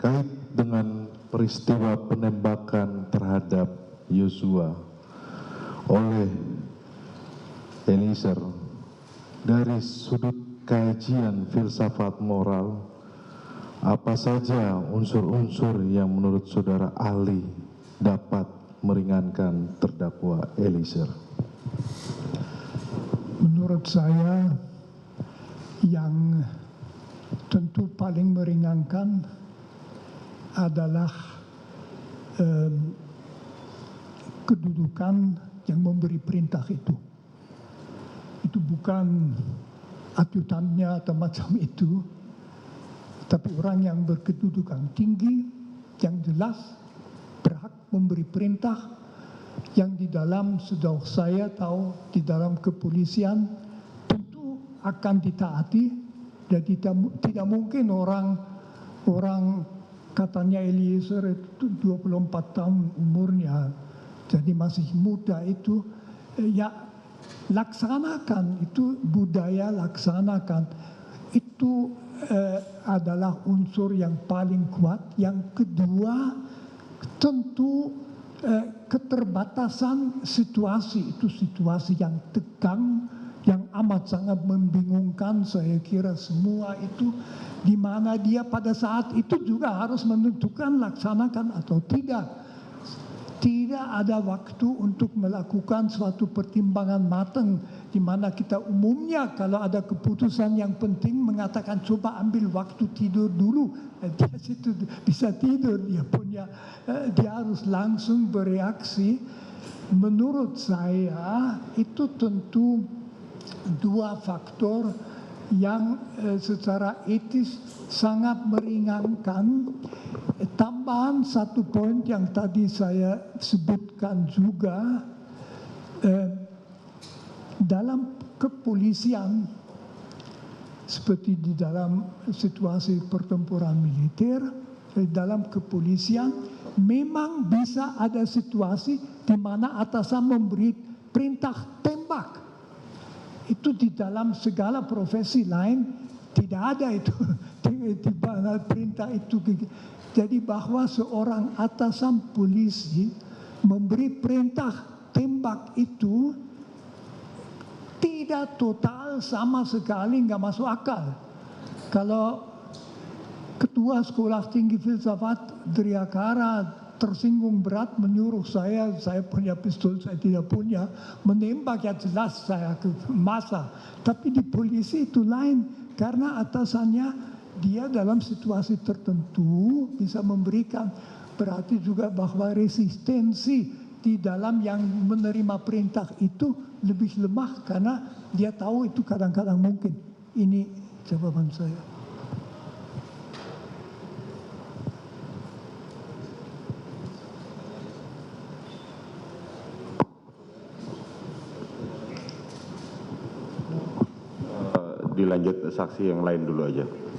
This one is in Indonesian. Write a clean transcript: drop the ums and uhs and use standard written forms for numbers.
terkait dengan peristiwa penembakan terhadap Yosua oleh Eliezer, dari sudut kajian filsafat moral, apa saja unsur-unsur yang menurut saudara ahli dapat meringankan terdakwa Eliezer? Menurut saya yang tentu paling meringankan adalah kedudukan yang memberi perintah itu. Itu bukan ajutannya atau macam itu, tapi orang yang berkedudukan tinggi, yang jelas berhak memberi perintah, yang di dalam, sejauh saya tahu, di dalam kepolisian tentu akan ditaati. Jadi tidak mungkin orang katanya Eliezer itu 24 tahun umurnya, jadi masih muda itu, ya laksanakan, itu budaya laksanakan. Itu adalah unsur yang paling kuat. Yang kedua, tentu keterbatasan situasi, itu situasi yang tegang, yang amat sangat membingungkan. Saya kira semua itu, di mana dia pada saat itu juga harus menentukan laksanakan atau tidak. Tidak ada waktu untuk melakukan suatu pertimbangan matang, di mana kita umumnya kalau ada keputusan yang penting mengatakan coba ambil waktu tidur dulu. Dia situ bisa tidur, dia harus langsung bereaksi. Menurut saya itu tentu dua faktor yang secara etis sangat meringankan. Tambahan satu poin yang tadi saya sebutkan juga, dalam kepolisian seperti di dalam situasi pertempuran militer, dalam kepolisian memang bisa ada situasi di mana atasan memberi perintah tembak. Itu di dalam segala profesi lain tidak ada itu, di mana perintah itu. Jadi bahwa seorang atasan polisi memberi perintah tembak itu tidak total, sama sekali nggak masuk akal. Kalau ketua sekolah tinggi filsafat Driakara tersinggung berat menyuruh saya punya pistol, saya tidak punya, menembak, ya jelas saya ke masa. Tapi di polisi itu lain, karena atasannya dia dalam situasi tertentu bisa memberikan. Berarti juga bahwa resistensi di dalam yang menerima perintah itu lebih lemah, karena dia tahu itu kadang-kadang mungkin. Ini jawaban saya. Dilanjut saksi yang lain dulu aja.